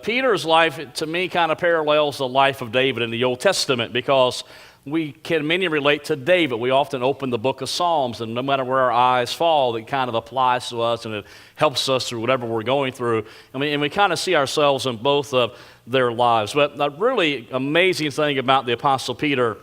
Peter's life, to me, kind of parallels the life of David in the Old Testament because many relate to David. We often open the book of Psalms, and no matter where our eyes fall, it kind of applies to us, and it helps us through whatever we're going through. And we kind of see ourselves in both of their lives. But the really amazing thing about the Apostle Peter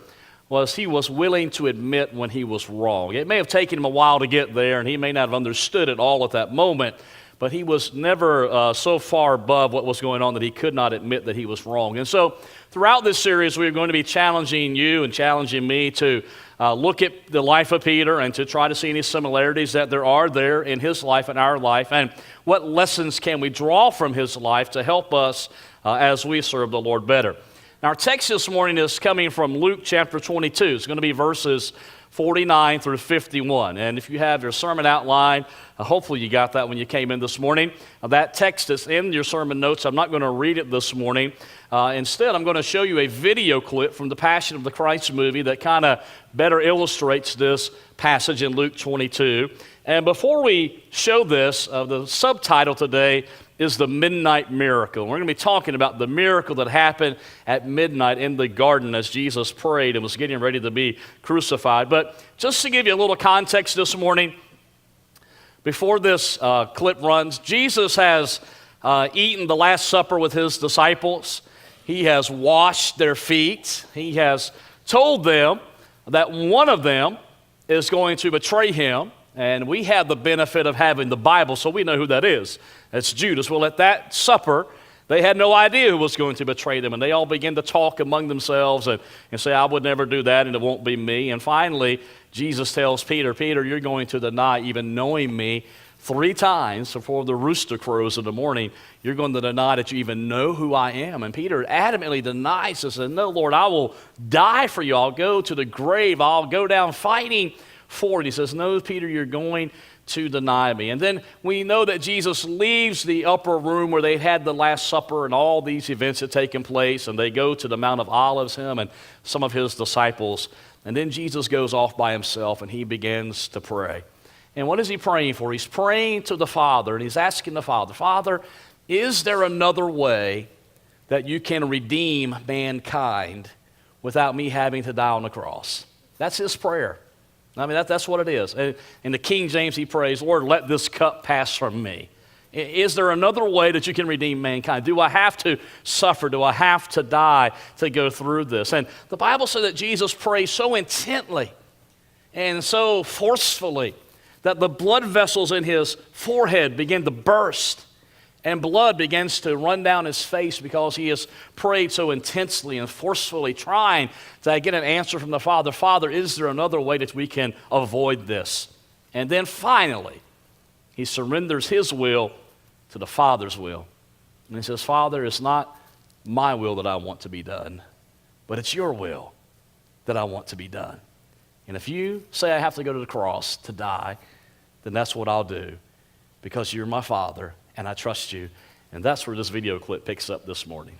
was he was willing to admit when he was wrong. It may have taken him a while to get there, and he may not have understood it all at that moment, but he was never so far above what was going on that he could not admit that he was wrong. And so throughout this series, we're going to be challenging you and challenging me to look at the life of Peter and to try to see any similarities that there are there in his life and our life, and what lessons can we draw from his life to help us as we serve the Lord better. Now, our text this morning is coming from Luke chapter 22. It's going to be verses 49 through 51. And if you have your sermon outline, hopefully you got that when you came in this morning. That text is in your sermon notes. I'm not going to read it this morning. Instead, I'm going to show you a video clip from the Passion of the Christ movie that kind of better illustrates this passage in Luke 22. And before we show this, the subtitle today is The Midnight Miracle. We're going to be talking about the miracle that happened at midnight in the garden as Jesus prayed and was getting ready to be crucified. But just to give you a little context this morning, before this clip runs, Jesus has eaten the Last Supper with his disciples. He has washed their feet. He has told them that one of them is going to betray him. And we have the benefit of having the Bible, so we know who that is. It's Judas. Well, at that supper, they had no idea who was going to betray them. And they all began to talk among themselves and say, I would never do that, and it won't be me. And finally, Jesus tells Peter, Peter, you're going to deny even knowing me 3 times before the rooster crows in the morning. You're going to deny that you even know who I am. And Peter adamantly denies this and says, no, Lord, I will die for you. I'll go to the grave. I'll go down fighting for it. He says, no, Peter, you're going to deny me. And then we know that Jesus leaves the upper room where they had the Last Supper and all these events had taken place, and they go to the Mount of Olives, him and some of his disciples. And then Jesus goes off by himself and he begins to pray. And what is he praying for? He's praying to the Father, and he's asking the Father, Father, is there another way that you can redeem mankind without me having to die on the cross? That's his prayer. I mean, that's what it is. In the King James, he prays, Lord, let this cup pass from me. Is there another way that you can redeem mankind? Do I have to suffer? Do I have to die to go through this? And the Bible says that Jesus prays so intently and so forcefully that the blood vessels in his forehead begin to burst and blood begins to run down his face because he has prayed so intensely and forcefully, trying to get an answer from the Father. Father, is there another way that we can avoid this? And then finally, he surrenders his will to the Father's will. And he says, Father, it's not my will that I want to be done, but it's your will that I want to be done. And if you say I have to go to the cross to die, then that's what I'll do because you're my Father and I trust you. And that's where this video clip picks up this morning.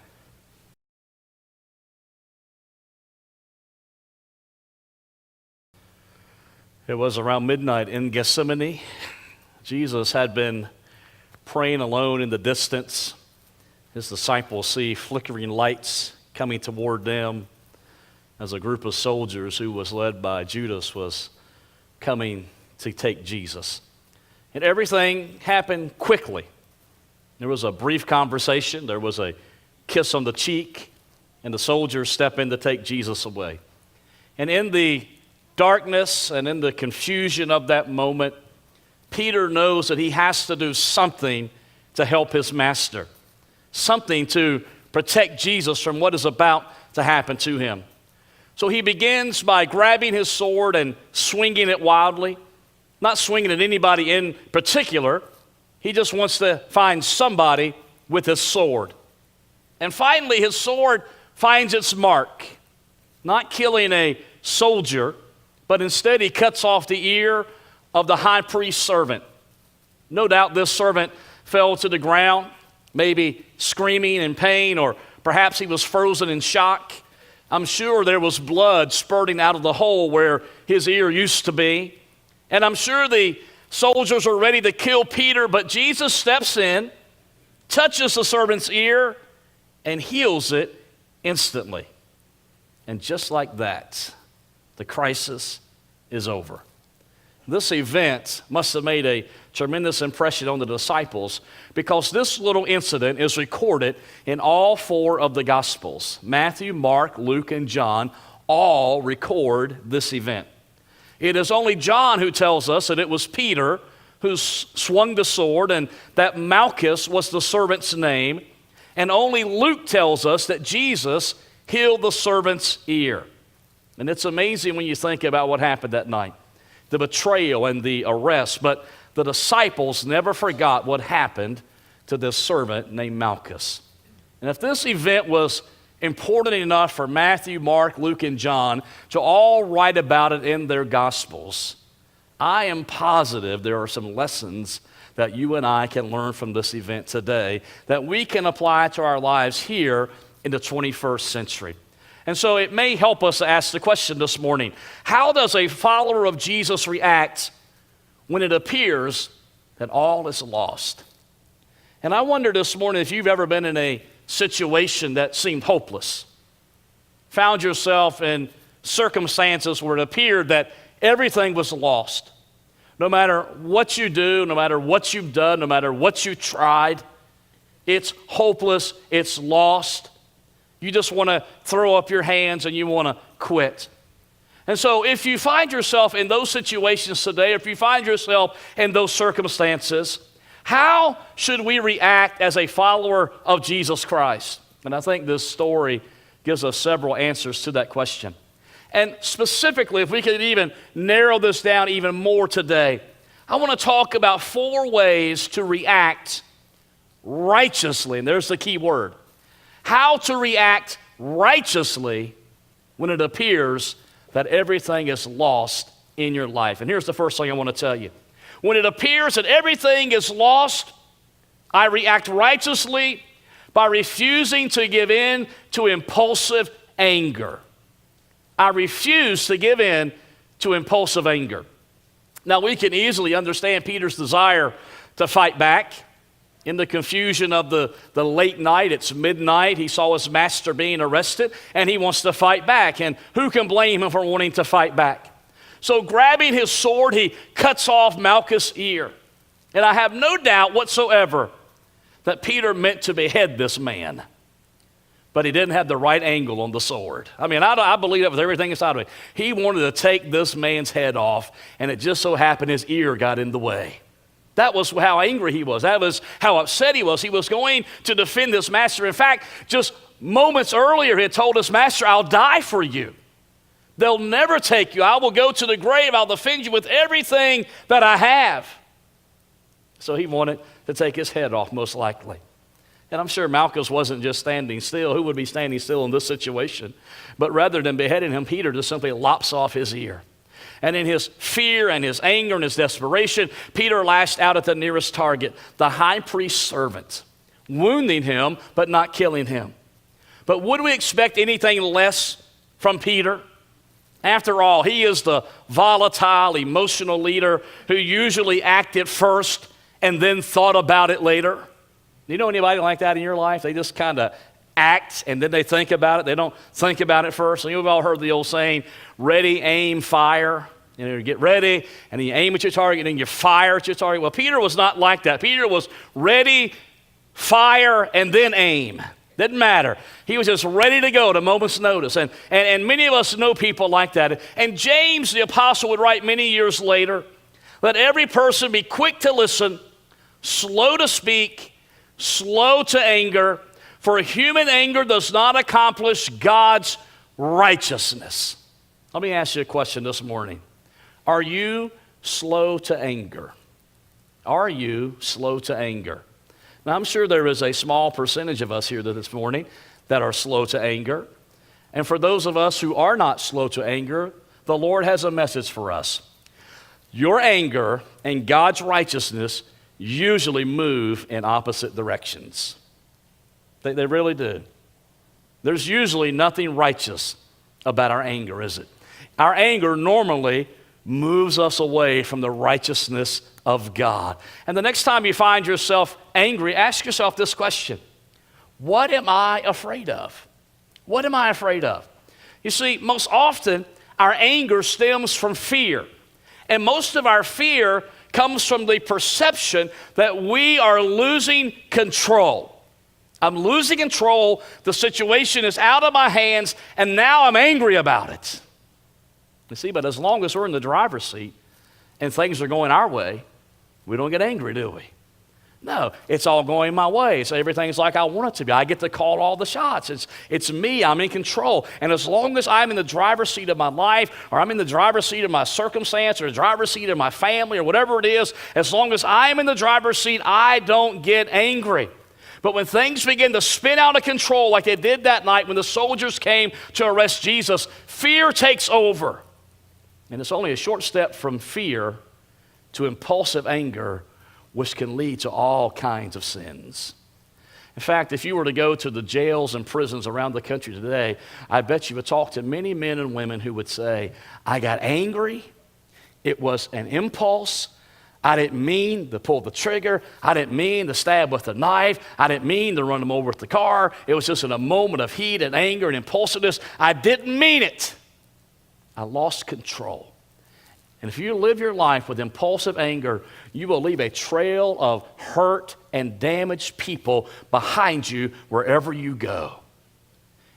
It was around midnight in Gethsemane. Jesus had been praying alone in the distance. His disciples see flickering lights coming toward them as a group of soldiers who was led by Judas was coming to take Jesus. And everything happened quickly. There was a brief conversation. There was a kiss on the cheek, and the soldiers step in to take Jesus away. And in the darkness and in the confusion of that moment, Peter knows that he has to do something to help his master, something to protect Jesus from what is about to happen to him. So he begins by grabbing his sword and swinging it wildly, not swinging at anybody in particular. He just wants to find somebody with his sword. And finally, his sword finds its mark, not killing a soldier, but instead he cuts off the ear of the high priest's servant. No doubt this servant fell to the ground, maybe screaming in pain, or perhaps he was frozen in shock. I'm sure there was blood spurting out of the hole where his ear used to be. And I'm sure the soldiers are ready to kill Peter, but Jesus steps in, touches the servant's ear, and heals it instantly. And just like that, the crisis is over. This event must have made a tremendous impression on the disciples because this little incident is recorded in all four of the Gospels. Matthew, Mark, Luke, and John all record this event. It is only John who tells us that it was Peter who swung the sword and that Malchus was the servant's name. And only Luke tells us that Jesus healed the servant's ear. And it's amazing when you think about what happened that night, the betrayal and the arrest. But the disciples never forgot what happened to this servant named Malchus. And if this event was important enough for Matthew, Mark, Luke, and John to all write about it in their Gospels, I am positive there are some lessons that you and I can learn from this event today that we can apply to our lives here in the 21st century. And so it may help us to ask the question this morning, how does a follower of Jesus react when it appears that all is lost? And I wonder this morning if you've ever been in a situation that seemed hopeless, found yourself in circumstances where it appeared that everything was lost. No matter what you do, no matter what you've done, no matter what you tried, it's hopeless, it's lost. You just want to throw up your hands and you want to quit. And so if you find yourself in those situations today, if you find yourself in those circumstances, how should we react as a follower of Jesus Christ? And I think this story gives us several answers to that question. And specifically, if we could even narrow this down even more today, I want to talk about 4 ways to react righteously. And there's the key word. How to react righteously when it appears that everything is lost in your life. And here's the first thing I want to tell you. When it appears that everything is lost, I react righteously by refusing to give in to impulsive anger. I refuse to give in to impulsive anger. Now, we can easily understand Peter's desire to fight back. In the confusion of the late night, it's midnight, he saw his master being arrested, and he wants to fight back. And who can blame him for wanting to fight back? So grabbing his sword, he cuts off Malchus' ear. And I have no doubt whatsoever that Peter meant to behead this man. But he didn't have the right angle on the sword. I mean, I believe that with everything inside of me. He wanted to take this man's head off, and it just so happened his ear got in the way. That was how angry he was. That was how upset he was. He was going to defend his master. In fact, just moments earlier, he had told his master, I'll die for you. They'll never take you. I will go to the grave. I'll defend you with everything that I have. So he wanted to take his head off, most likely. And I'm sure Malchus wasn't just standing still. Who would be standing still in this situation? But rather than beheading him, Peter just simply lops off his ear. And in his fear and his anger and his desperation, Peter lashed out at the nearest target, the high priest's servant, wounding him but not killing him. But would we expect anything less from Peter? After all, he is the volatile, emotional leader who usually acted first and then thought about it later. You know anybody like that in your life? They just kind of act and then they think about it. They don't think about it first. And you've all heard the old saying, ready, aim, fire. You know, you get ready and then you aim at your target and then you fire at your target. Well, Peter was not like that. Peter was ready, fire, and then aim. Didn't matter. He was just ready to go at a moment's notice. And many of us know people like that. And James, the apostle, would write many years later, let every person be quick to listen, slow to speak, slow to anger, for human anger does not accomplish God's righteousness. Let me ask you a question this morning. Are you slow to anger? Are you slow to anger? Now, I'm sure there is a small percentage of us here this morning that are slow to anger. And for those of us who are not slow to anger, the Lord has a message for us. Your anger and God's righteousness usually move in opposite directions. They really do. There's usually nothing righteous about our anger, is it? Our anger normally moves us away from the righteousness of God. And the next time you find yourself angry, ask yourself this question. What am I afraid of? What am I afraid of? You see, most often, our anger stems from fear. And most of our fear comes from the perception that we are losing control. I'm losing control. The situation is out of my hands, and now I'm angry about it. You see, but as long as we're in the driver's seat and things are going our way, we don't get angry, do we? No, it's all going my way. So everything's like I want it to be. I get to call all the shots. It's me. I'm in control. And as long as I'm in the driver's seat of my life, or I'm in the driver's seat of my circumstance, or the driver's seat of my family, or whatever it is, as long as I'm in the driver's seat, I don't get angry. But when things begin to spin out of control like they did that night when the soldiers came to arrest Jesus, fear takes over. And it's only a short step from fear to impulsive anger, which can lead to all kinds of sins. In fact, if you were to go to the jails and prisons around the country today, I bet you would talk to many men and women who would say, I got angry, it was an impulse, I didn't mean to pull the trigger, I didn't mean to stab with a knife, I didn't mean to run them over with the car, it was just in a moment of heat and anger and impulsiveness, I didn't mean it. I lost control. And if you live your life with impulsive anger, you will leave a trail of hurt and damaged people behind you wherever you go.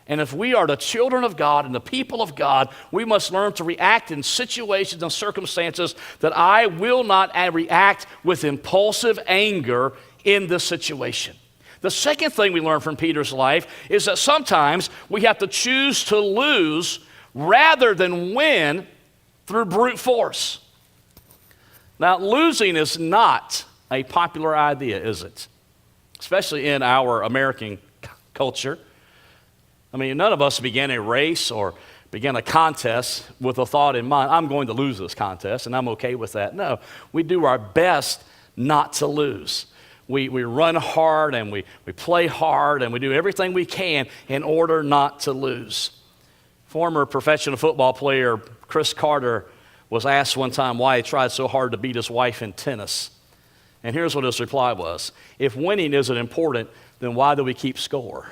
And if we are the children of God and the people of God, we must learn to react in situations and circumstances that I will not react with impulsive anger in this situation. The second thing we learn from Peter's life is that sometimes we have to choose to lose rather than win through brute force. Now, losing is not a popular idea, is it? Especially in our American culture. I mean, none of us began a race or began a contest with a thought in mind, I'm going to lose this contest, and I'm okay with that. No, we do our best not to lose. We run hard, and we play hard, and we do everything we can in order not to lose. Former professional football player Chris Carter was asked one time why he tried so hard to beat his wife in tennis. And here's what his reply was. If winning isn't important, then why do we keep score?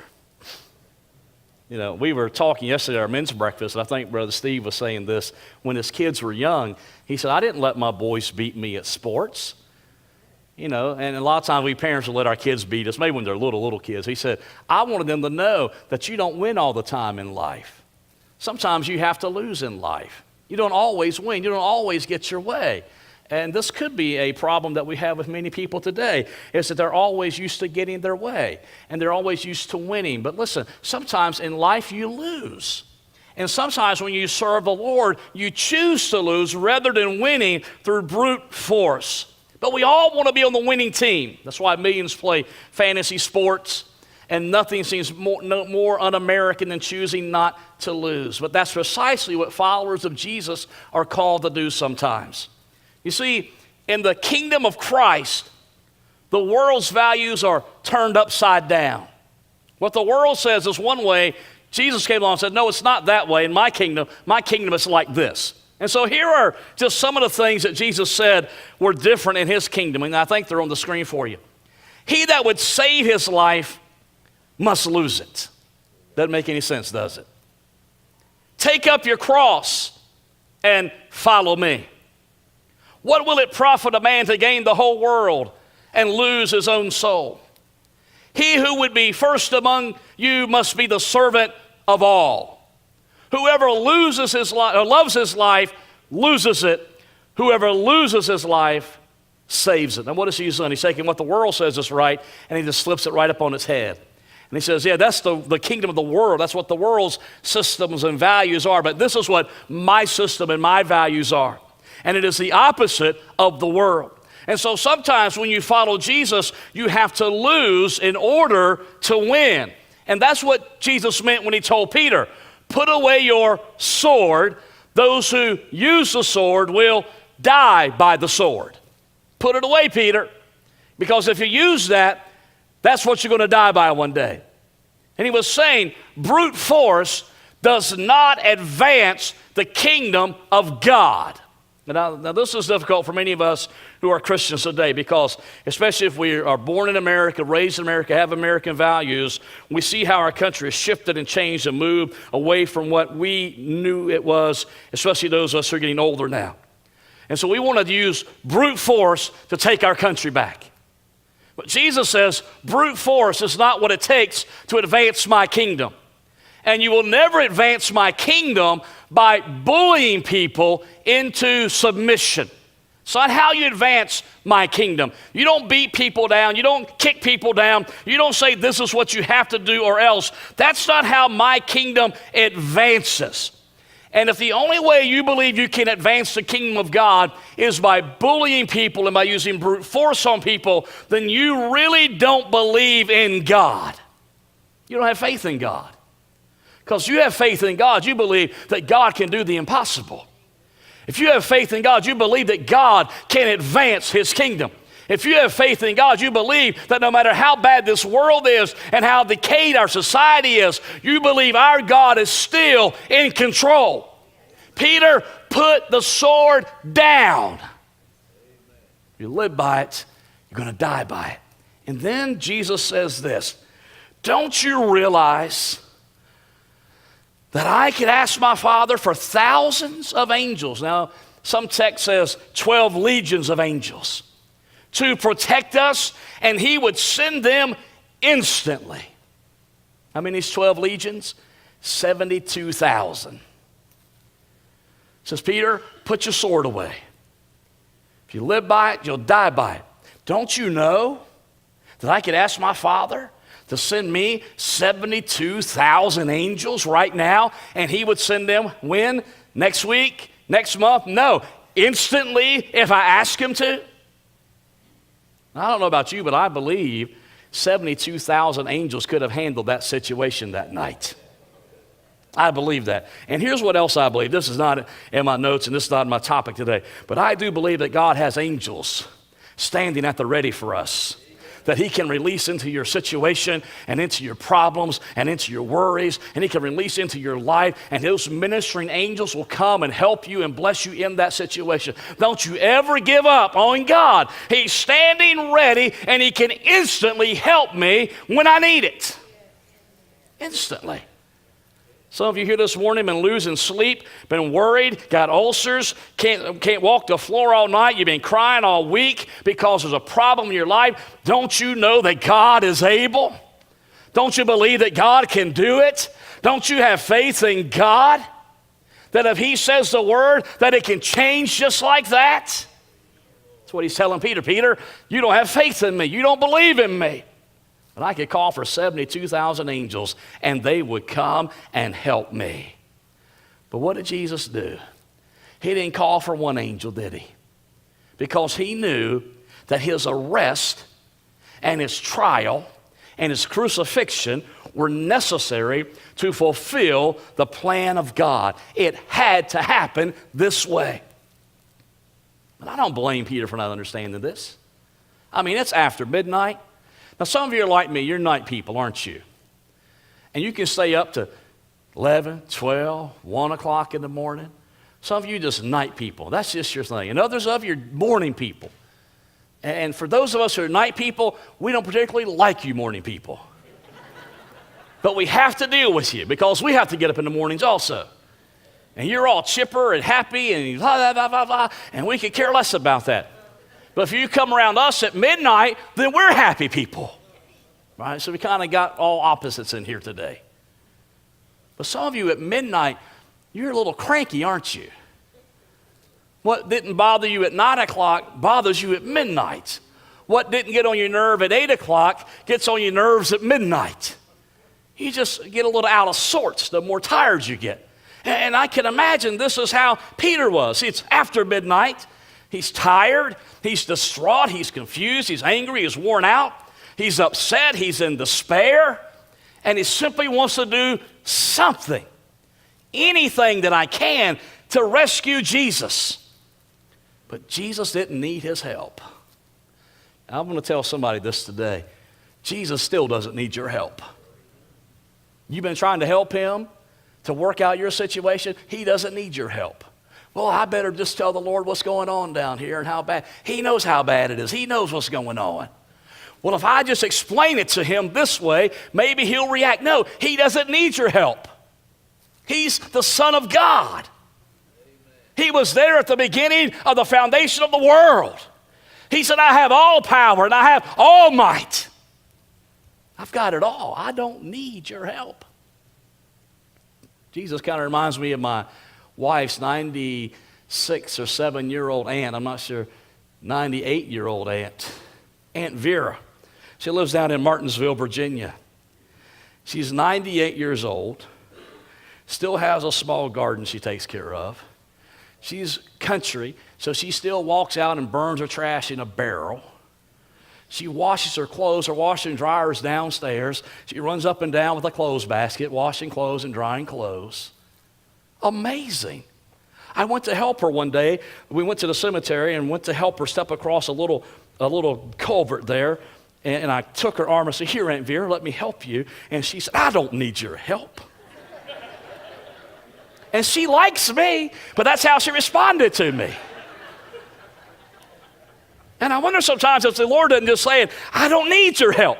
You know, we were talking yesterday at our men's breakfast, and I think Brother Steve was saying this. When his kids were young, he said, I didn't let my boys beat me at sports. You know, and a lot of times we parents will let our kids beat us, maybe when they're little kids. He said, I wanted them to know that you don't win all the time in life. Sometimes you have to lose in life. You don't always win. You don't always get your way. And this could be a problem that we have with many people today, is that they're always used to getting their way, and they're always used to winning. But listen, sometimes in life you lose. And sometimes when you serve the Lord, you choose to lose rather than winning through brute force. But we all want to be on the winning team. That's why millions play fantasy sports. And nothing seems more un-American than choosing not to lose. But that's precisely what followers of Jesus are called to do sometimes. You see, in the kingdom of Christ, the world's values are turned upside down. What the world says is one way, Jesus came along and said, no, it's not that way. In my kingdom is like this. And so here are just some of the things that Jesus said were different in his kingdom. And I think they're on the screen for you. He that would save his life must lose it. Doesn't make any sense, does it? Take up your cross and follow me. What will it profit a man to gain the whole world and lose his own soul? He who would be first among you must be the servant of all. Whoever loses his life or loves his life loses it. Whoever loses his life saves it. Now what is he doing? He's taking what the world says is right, and he just slips it right up on its head. And he says, yeah, that's the kingdom of the world. That's what the world's systems and values are. But this is what my system and my values are. And it is the opposite of the world. And so sometimes when you follow Jesus, you have to lose in order to win. And that's what Jesus meant when he told Peter, put away your sword. Those who use the sword will die by the sword. Put it away, Peter. Because if you use that, that's what you're going to die by one day. And he was saying, brute force does not advance the kingdom of God. Now, this is difficult for many of us who are Christians today because, especially if we are born in America, raised in America, have American values, we see how our country has shifted and changed and moved away from what we knew it was, especially those of us who are getting older now. And so we wanted to use brute force to take our country back. But Jesus says brute force is not what it takes to advance my kingdom. And you will never advance my kingdom by bullying people into submission. It's not how you advance my kingdom. You don't beat people down. You don't kick people down. You don't say this is what you have to do or else. That's not how my kingdom advances. And if the only way you believe you can advance the kingdom of God is by bullying people and by using brute force on people, then you really don't believe in God. You don't have faith in God. Because you have faith in God, you believe that God can do the impossible. If you have faith in God, you believe that God can advance his kingdom. If you have faith in God, you believe that no matter how bad this world is and how decayed our society is, you believe our God is still in control. Peter, put the sword down. If you live by it, you're going to die by it. And then Jesus says this, don't you realize that I could ask my Father for thousands of angels? Now, some text says 12 legions of angels to protect us, and he would send them instantly. How many is 12 legions? 72,000. Says, Peter, put your sword away. If you live by it, you'll die by it. Don't you know that I could ask my Father to send me 72,000 angels right now, and he would send them when? Next week? Next month? No, instantly if I ask him to. I don't know about you, but I believe 72,000 angels could have handled that situation that night. I believe that. And here's what else I believe. This is not in my notes, and this is not my topic today, but I do believe that God has angels standing at the ready for us, that he can release into your situation and into your problems and into your worries, and he can release into your life, and those ministering angels will come and help you and bless you in that situation. Don't you ever give up on God. He's standing ready, and he can instantly help me when I need it. Instantly. Some of you here this morning been losing sleep, been worried, got ulcers, can't walk the floor all night. You've been crying all week because there's a problem in your life. Don't you know that God is able? Don't you believe that God can do it? Don't you have faith in God? That if he says the word, that it can change just like that? That's what he's telling Peter. Peter, you don't have faith in me. You don't believe in me. But I could call for 72,000 angels, and they would come and help me. But what did Jesus do? He didn't call for one angel, did he? Because he knew that his arrest and his trial and his crucifixion were necessary to fulfill the plan of God. It had to happen this way. But I don't blame Peter for not understanding this. I mean, it's after midnight. Now, some of you are like me. You're night people, aren't you? And you can stay up to 11, 12, 1 o'clock in the morning. Some of you just night people. That's just your thing. And others of you are morning people. And for those of us who are night people, we don't particularly like you morning people. But we have to deal with you because we have to get up in the mornings also. And you're all chipper and happy and blah, blah, blah, blah, blah, and we could care less about that. But if you come around us at midnight, then we're happy people, right? So we kind of got all opposites in here today. But some of you at midnight, you're a little cranky, aren't you? What didn't bother you at 9 o'clock bothers you at midnight. What didn't get on your nerve at 8 o'clock gets on your nerves at midnight. You just get a little out of sorts the more tired you get. And I can imagine this is how Peter was. See, it's after midnight. He's tired, he's distraught, he's confused, he's angry, he's worn out, he's upset, he's in despair, and he simply wants to do something, anything that I can to rescue Jesus. But Jesus didn't need his help. I'm going to tell somebody this today. Jesus still doesn't need your help. You've been trying to help him to work out your situation. He doesn't need your help. Well, I better just tell the Lord what's going on down here and how bad. He knows how bad it is. He knows what's going on. Well, if I just explain it to him this way, maybe he'll react. No, he doesn't need your help. He's the Son of God. He was there at the beginning of the foundation of the world. He said, I have all power and I have all might. I've got it all. I don't need your help. Jesus kind of reminds me of my wife's 96 or 7-year-old aunt. I'm not sure, 98-year-old aunt, Aunt Vera. She lives down in Martinsville, Virginia. She's 98 years old, still has a small garden she takes care of. She's country, so she still walks out and burns her trash in a barrel. She washes her clothes. Her washer and dryer is downstairs. She runs up and down with a clothes basket, washing clothes and drying clothes. Amazing. I went to help her one day. We went to the cemetery and went to help her step across a little culvert there. And I took her arm and said, here, Aunt Vera, let me help you. And she said, I don't need your help. And she likes me, but that's how she responded to me. And I wonder sometimes if the Lord isn't just saying, I don't need your help.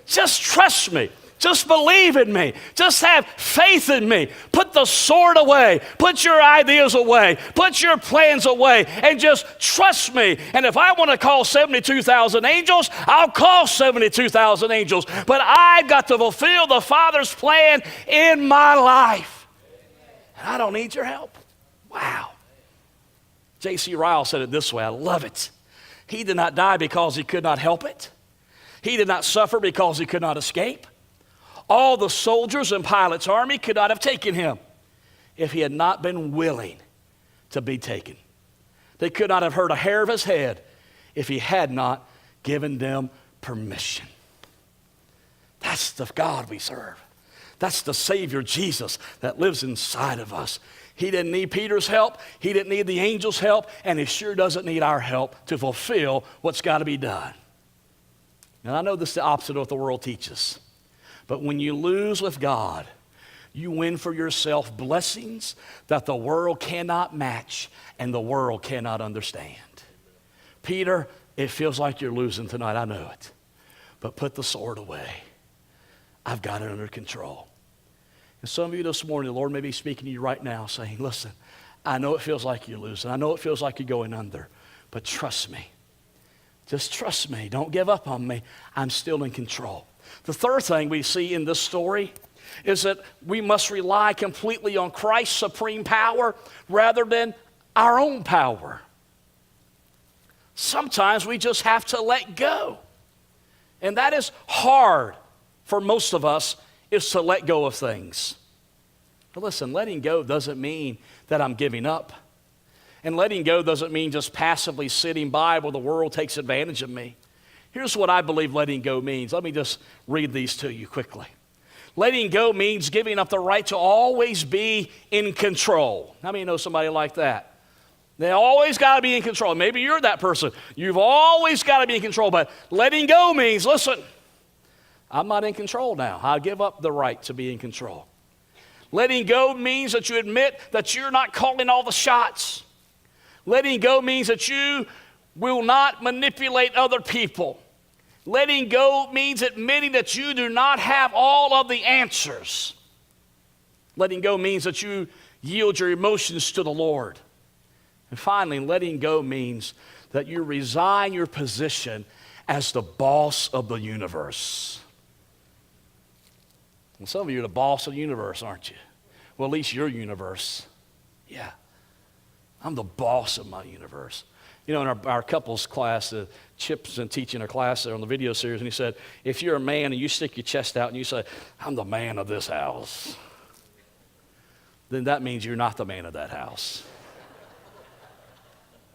Just trust me. Just believe in me. Just have faith in me. Put the sword away. Put your ideas away. Put your plans away. And just trust me. And if I want to call 72,000 angels, I'll call 72,000 angels. But I've got to fulfill the Father's plan in my life. And I don't need your help. Wow. J.C. Ryle said it this way. I love it. He did not die because he could not help it. He did not suffer because he could not escape. All the soldiers in Pilate's army could not have taken him if he had not been willing to be taken. They could not have hurt a hair of his head if he had not given them permission. That's the God we serve. That's the Savior Jesus that lives inside of us. He didn't need Peter's help. He didn't need the angels' help. And he sure doesn't need our help to fulfill what's got to be done. And I know this is the opposite of what the world teaches. But when you lose with God, you win for yourself blessings that the world cannot match and the world cannot understand. Peter, it feels like you're losing tonight. I know it. But put the sword away. I've got it under control. And some of you this morning, the Lord may be speaking to you right now saying, listen, I know it feels like you're losing. I know it feels like you're going under. But trust me. Just trust me. Don't give up on me. I'm still in control. The third thing we see in this story is that we must rely completely on Christ's supreme power rather than our own power. Sometimes we just have to let go. And that is hard for most of us, is to let go of things. But listen, letting go doesn't mean that I'm giving up. And letting go doesn't mean just passively sitting by while the world takes advantage of me. Here's what I believe letting go means. Let me just read these to you quickly. Letting go means giving up the right to always be in control. How many know somebody like that? They always got to be in control. Maybe you're that person. You've always got to be in control. But letting go means, listen, I'm not in control now. I give up the right to be in control. Letting go means that you admit that you're not calling all the shots. Letting go means that you will not manipulate other people. Letting go means admitting that you do not have all of the answers. Letting go means that you yield your emotions to the Lord. And finally, letting go means that you resign your position as the boss of the universe. And some of you are the boss of the universe, aren't you? Well, at least your universe. Yeah. I'm the boss of my universe. You know, in our couples class, Chip's been teaching a class there on the video series, and he said, if you're a man and you stick your chest out and you say, I'm the man of this house, then that means you're not the man of that house.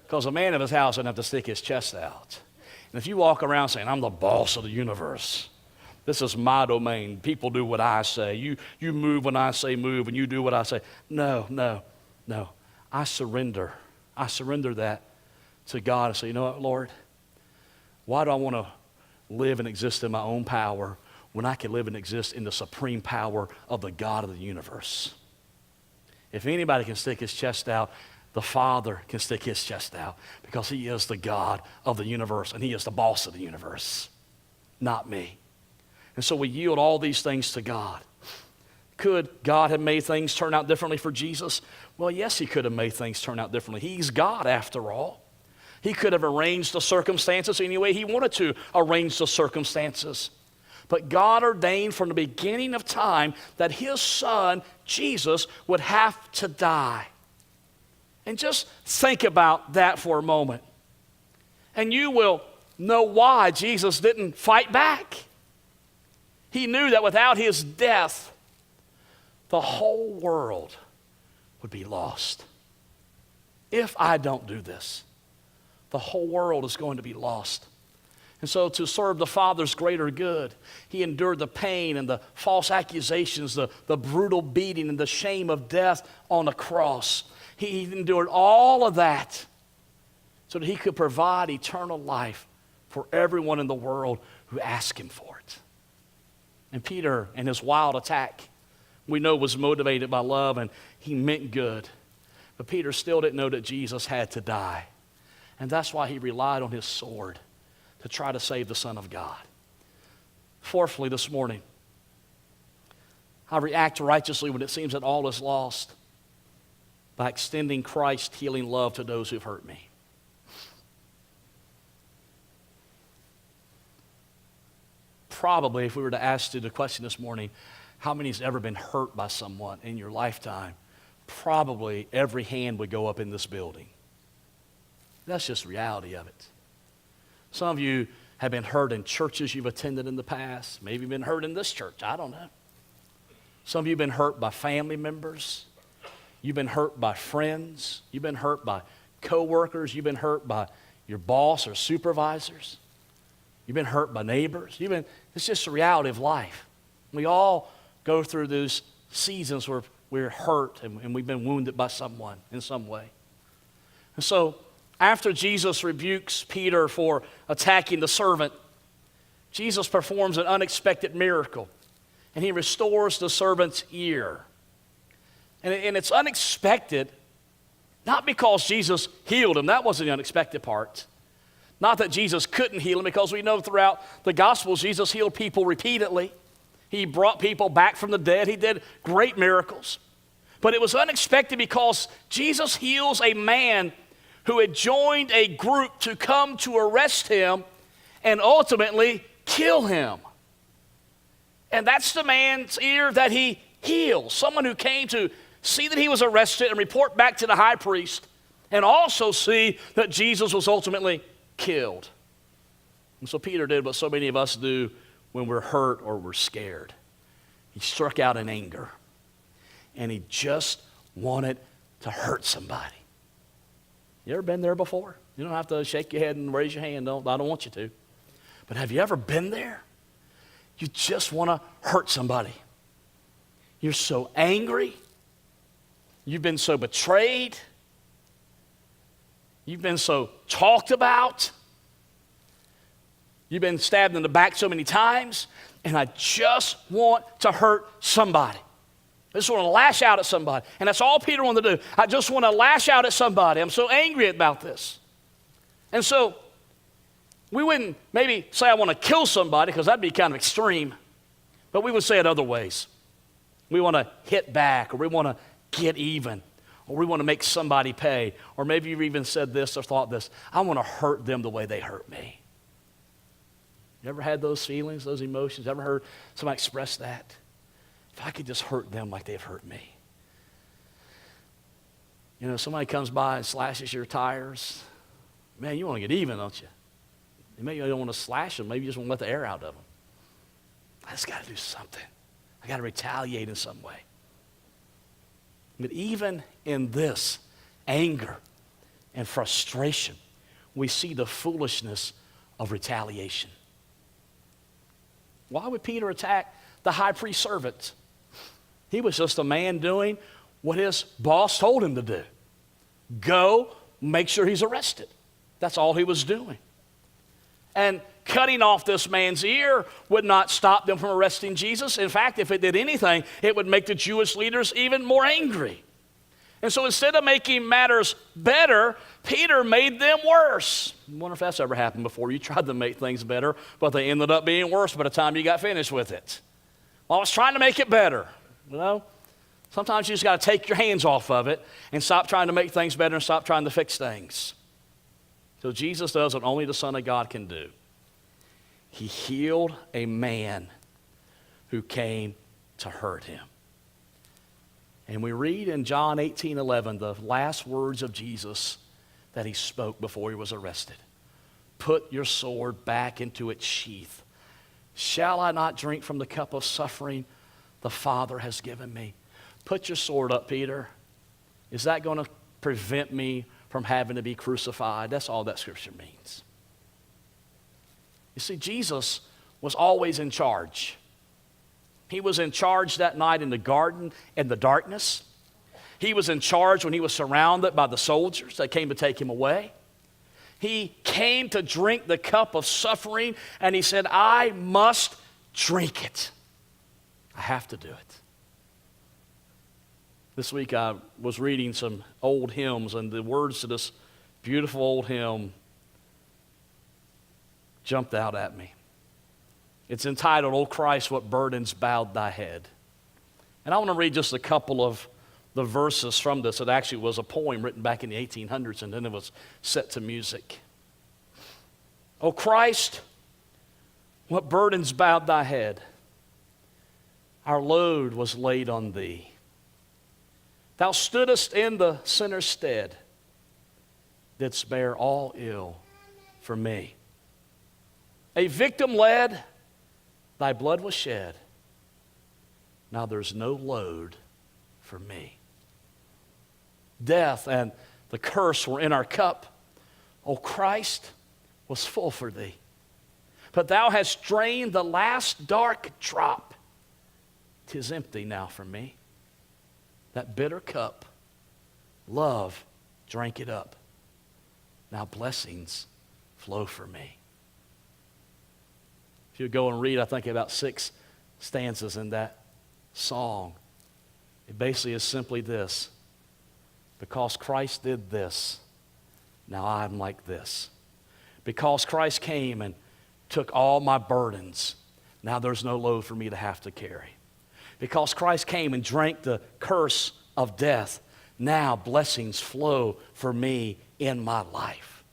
Because a man of his house doesn't have to stick his chest out. And if you walk around saying, I'm the boss of the universe, this is my domain. People do what I say. You move when I say move, and you do what I say. No. I surrender. I surrender that to God and say, you know what, Lord? Why do I want to live and exist in my own power when I can live and exist in the supreme power of the God of the universe? If anybody can stick his chest out, the Father can stick his chest out because he is the God of the universe and he is the boss of the universe, not me. And so we yield all these things to God. Could God have made things turn out differently for Jesus? Well, yes, he could have made things turn out differently. He's God after all. He could have arranged the circumstances any way he wanted to arrange the circumstances. But God ordained from the beginning of time that his son, Jesus, would have to die. And just think about that for a moment. And you will know why Jesus didn't fight back. He knew that without his death, the whole world would be lost. If I don't do this, the whole world is going to be lost. And so to serve the Father's greater good, he endured the pain and the false accusations, the brutal beating and the shame of death on the cross. He endured all of that so that he could provide eternal life for everyone in the world who asked him for it. And Peter and his wild attack, we know, was motivated by love and he meant good. But Peter still didn't know that Jesus had to die. And that's why he relied on his sword to try to save the Son of God. Fourthly, this morning, I react righteously when it seems that all is lost by extending Christ's healing love to those who've hurt me. Probably, if we were to ask you the question this morning, how many has ever been hurt by someone in your lifetime? Probably every hand would go up in this building. That's just the reality of it. Some of you have been hurt in churches you've attended in the past. Maybe you've been hurt in this church. I don't know. Some of you have been hurt by family members. You've been hurt by friends. You've been hurt by coworkers. You've been hurt by your boss or supervisors. You've been hurt by neighbors. It's just the reality of life. We all go through those seasons where we're hurt and we've been wounded by someone in some way. And so after Jesus rebukes Peter for attacking the servant, Jesus performs an unexpected miracle, and he restores the servant's ear. And it's unexpected, not because Jesus healed him. That wasn't the unexpected part. Not that Jesus couldn't heal him, because we know throughout the Gospels, Jesus healed people repeatedly. He brought people back from the dead. He did great miracles. But it was unexpected because Jesus heals a man who had joined a group to come to arrest him and ultimately kill him. And that's the man's ear that he heals. Someone who came to see that he was arrested and report back to the high priest, and also see that Jesus was ultimately killed. And so Peter did what so many of us do when we're hurt or we're scared. He struck out in anger, and he just wanted to hurt somebody. You ever been there before? You don't have to shake your head and raise your hand. I don't want you to. But have you ever been there? You just want to hurt somebody. You're so angry. You've been so betrayed. You've been so talked about. You've been stabbed in the back so many times, and I just want to hurt somebody. I just want to lash out at somebody. And that's all Peter wanted to do. I just want to lash out at somebody. I'm so angry about this. And so we wouldn't maybe say I want to kill somebody, because that'd be kind of extreme. But we would say it other ways. We want to hit back, or we want to get even, or we want to make somebody pay. Or maybe you've even said this or thought this: I want to hurt them the way they hurt me. You ever had those feelings, those emotions? Ever heard somebody express that? If I could just hurt them like they've hurt me. You know, somebody comes by and slashes your tires. Man, you want to get even, don't you? Maybe you don't want to slash them. Maybe you just want to let the air out of them. I just got to do something. I got to retaliate in some way. But even in this anger and frustration, we see the foolishness of retaliation. Why would Peter attack the high priest servant? He was just a man doing what his boss told him to do. Go, make sure he's arrested. That's all he was doing. And cutting off this man's ear would not stop them from arresting Jesus. In fact, if it did anything, it would make the Jewish leaders even more angry. And so instead of making matters better, Peter made them worse. I wonder if that's ever happened before. You tried to make things better, but they ended up being worse by the time you got finished with it. Well, I was trying to make it better. Sometimes you just got to take your hands off of it and stop trying to make things better and stop trying to fix things. So Jesus does what only the Son of God can do. He healed a man who came to hurt him. And we read in John 18:11 the last words of Jesus that he spoke before he was arrested. Put your sword back into its sheath. Shall I not drink from the cup of suffering the Father has given me? Put your sword up, Peter. Is that going to prevent me from having to be crucified? That's all that scripture means. You see, Jesus was always in charge. He was in charge that night in the garden in the darkness. He was in charge when he was surrounded by the soldiers that came to take him away. He came to drink the cup of suffering, and he said, I must drink it. I have to do it. This week I was reading some old hymns, and the words to this beautiful old hymn jumped out at me. It's entitled, O Christ, What Burdens Bowed Thy Head. And I want to read just a couple of the verses from this. It actually was a poem written back in the 1800s, and then it was set to music. O Christ, what burdens bowed thy head? Our load was laid on thee. Thou stoodest in the sinner's stead, didst bear all ill for me. A victim led, thy blood was shed. Now there's no load for me. Death and the curse were in our cup. O Christ was full for thee. But thou hast drained the last dark drop. 'Tis empty now for me. That bitter cup, love drank it up. Now blessings flow for me. If you go and read, I think about 6 stanzas in that song. It basically is simply this. Because Christ did this, now I'm like this. Because Christ came and took all my burdens, now there's no load for me to have to carry. Because Christ came and drank the curse of death, now blessings flow for me in my life.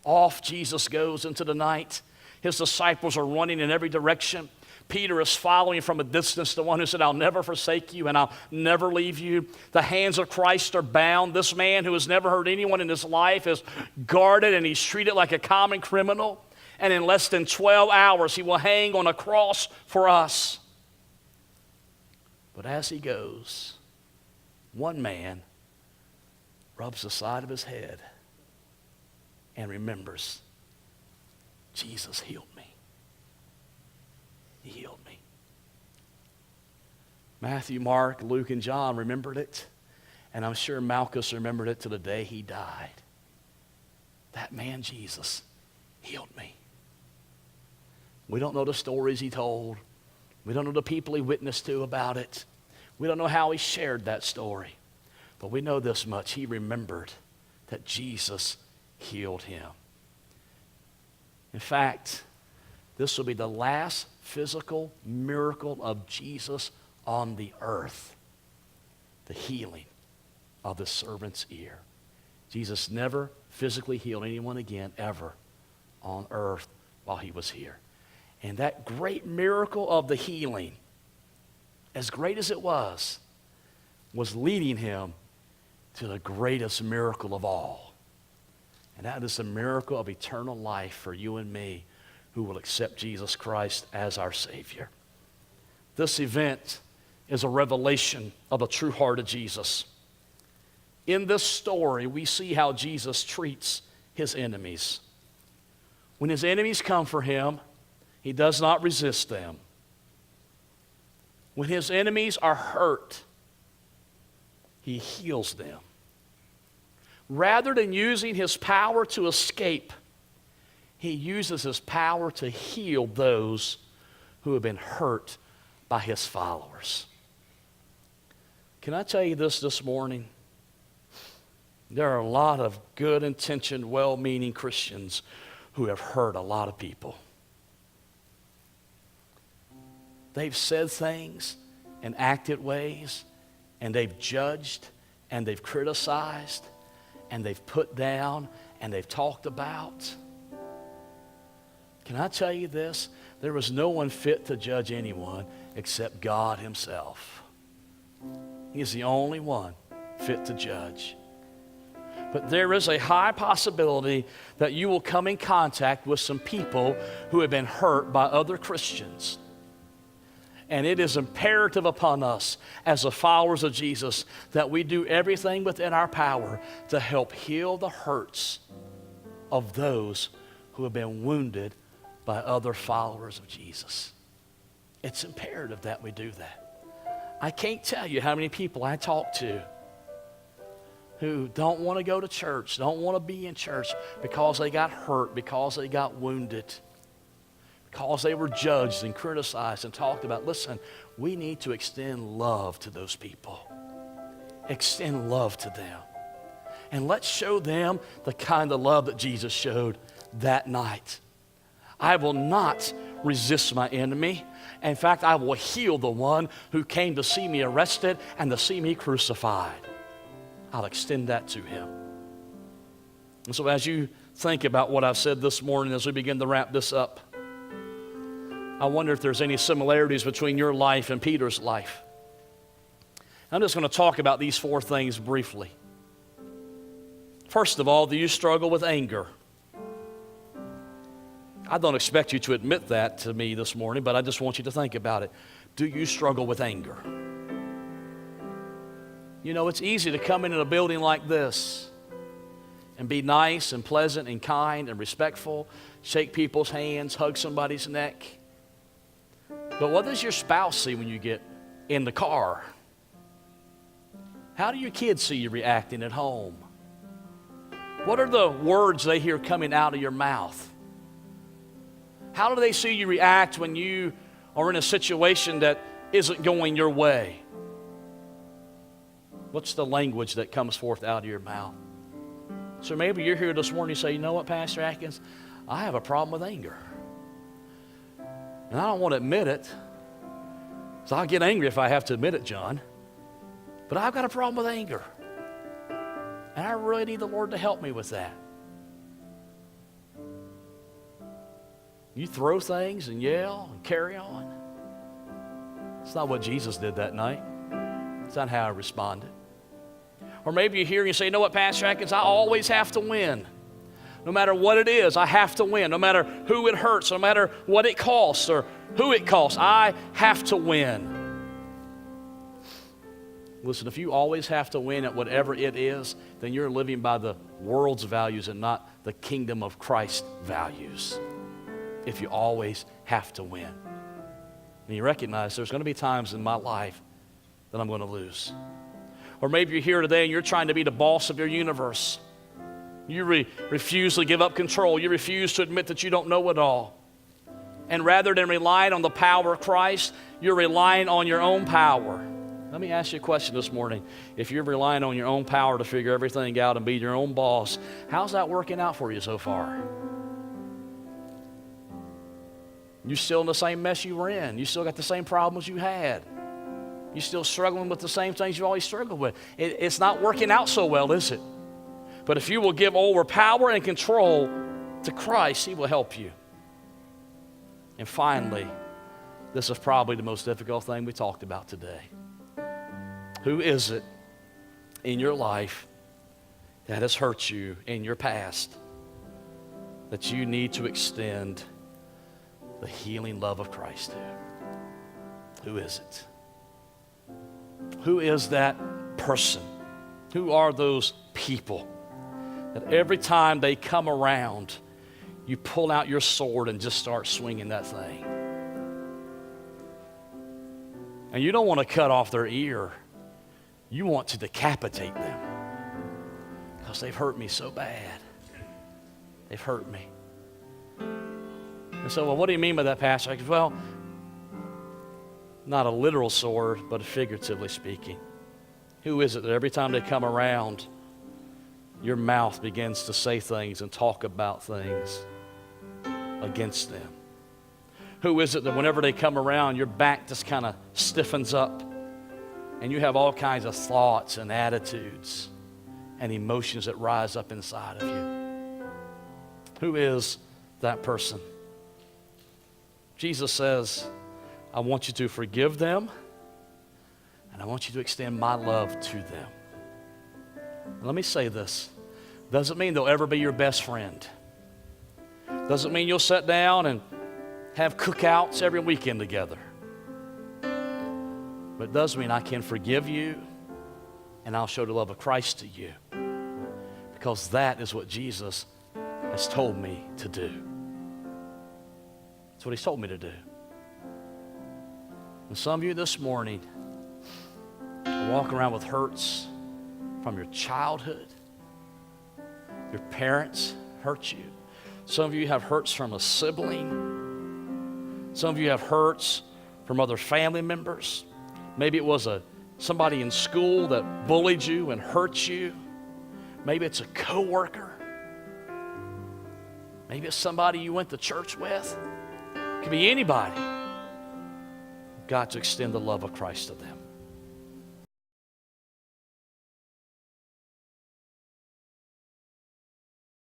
Off Jesus goes into the night. His disciples are running in every direction. Peter is following from a distance, the one who said, I'll never forsake you and I'll never leave you. The hands of Christ are bound. This man who has never hurt anyone in his life is guarded and he's treated like a common criminal. And in less than 12 hours, he will hang on a cross for us. But as he goes, one man rubs the side of his head and remembers, Jesus healed me. He healed me. Matthew, Mark, Luke, and John remembered it. And I'm sure Malchus remembered it to the day he died. That man, Jesus, healed me. We don't know the stories he told. We don't know the people he witnessed to about it. We don't know how he shared that story. But we know this much. He remembered that Jesus healed him. In fact, this will be the last physical miracle of Jesus on the earth. The healing of the servant's ear. Jesus never physically healed anyone again, ever, on earth while he was here. And that great miracle of the healing, as great as it was leading him to the greatest miracle of all. And that is the miracle of eternal life for you and me who will accept Jesus Christ as our Savior. This event is a revelation of the true heart of Jesus. In this story, we see how Jesus treats his enemies. When his enemies come for him, he does not resist them. When his enemies are hurt, he heals them. Rather than using his power to escape, he uses his power to heal those who have been hurt by his followers. Can I tell you this morning? There are a lot of good-intentioned, well-meaning Christians who have hurt a lot of people. They've said things and acted ways, and they've judged, and they've criticized, and they've put down, and they've talked about. Can I tell you this? There was no one fit to judge anyone except God himself. He is the only one fit to judge. But there is a high possibility that you will come in contact with some people who have been hurt by other Christians. And it is imperative upon us as the followers of Jesus that we do everything within our power to help heal the hurts of those who have been wounded by other followers of Jesus. It's imperative that we do that. I can't tell you how many people I talk to who don't want to go to church, don't want to be in church because they got hurt, because they got wounded, because they were judged and criticized and talked about. Listen, we need to extend love to those people. Extend love to them. And let's show them the kind of love that Jesus showed that night. I will not resist my enemy. In fact, I will heal the one who came to see me arrested and to see me crucified. I'll extend that to him. And so as you think about what I've said this morning, as we begin to wrap this up, I wonder if there's any similarities between your life and Peter's life. I'm just going to talk about these 4 things briefly. First of all, do you struggle with anger? I don't expect you to admit that to me this morning, but I just want you to think about it. Do you struggle with anger? You know, it's easy to come into a building like this and be nice and pleasant and kind and respectful, shake people's hands, hug somebody's neck. But what does your spouse see when you get in the car? How do your kids see you reacting at home? What are the words they hear coming out of your mouth? How do they see you react when you are in a situation that isn't going your way? What's the language that comes forth out of your mouth? So maybe you're here this morning and say, you know what, Pastor Atkins, I have a problem with anger. And I don't want to admit it. So I'll get angry if I have to admit it, John. But I've got a problem with anger. And I really need the Lord to help me with that. You throw things and yell and carry on. It's not what Jesus did that night. It's not how I responded. Or maybe you're here and you say, you know what, Pastor Atkins, I always have to win. No matter what it is, I have to win. No matter who it hurts, no matter what it costs or who it costs, I have to win. Listen, if you always have to win at whatever it is, then you're living by the world's values and not the kingdom of Christ's values. If you always have to win. And you recognize there's going to be times in my life that I'm going to lose. Or maybe you're here today and you're trying to be the boss of your universe. You refuse to give up control. You refuse to admit that you don't know it all. And rather than relying on the power of Christ, you're relying on your own power. Let me ask you a question this morning. If you're relying on your own power to figure everything out and be your own boss, how's that working out for you so far? You're still in the same mess you were in. You still got the same problems you had. You're still struggling with the same things you always struggled with. It's not working out so well, is it? But if you will give over power and control to Christ, He will help you. And finally, this is probably the most difficult thing we talked about today. Who is it in your life that has hurt you in your past that you need to extend the healing love of Christ to? Who is it? Who is that person? Who are those people that every time they come around, you pull out your sword and just start swinging that thing? And you don't want to cut off their ear. You want to decapitate them because they've hurt me so bad. They've hurt me. And so, well, what do you mean by that, Pastor? I said, well, not a literal sword, but figuratively speaking. Who is it that every time they come around, your mouth begins to say things and talk about things against them? Who is it that whenever they come around, your back just kind of stiffens up and you have all kinds of thoughts and attitudes and emotions that rise up inside of you? Who is that person? Jesus says, I want you to forgive them, and I want you to extend my love to them. Let me say this. Doesn't mean they'll ever be your best friend. Doesn't mean you'll sit down and have cookouts every weekend together. But it does mean I can forgive you, and I'll show the love of Christ to you, because that is what Jesus has told me to do. That's what he's told me to do. And some of you this morning are walking around with hurts from your childhood. Your parents hurt you. Some of you have hurts from a sibling. Some of you have hurts from other family members. Maybe it was somebody in school that bullied you and hurt you. Maybe it's a coworker. Maybe it's somebody you went to church with. It could be anybody. Got to extend the love of Christ to them.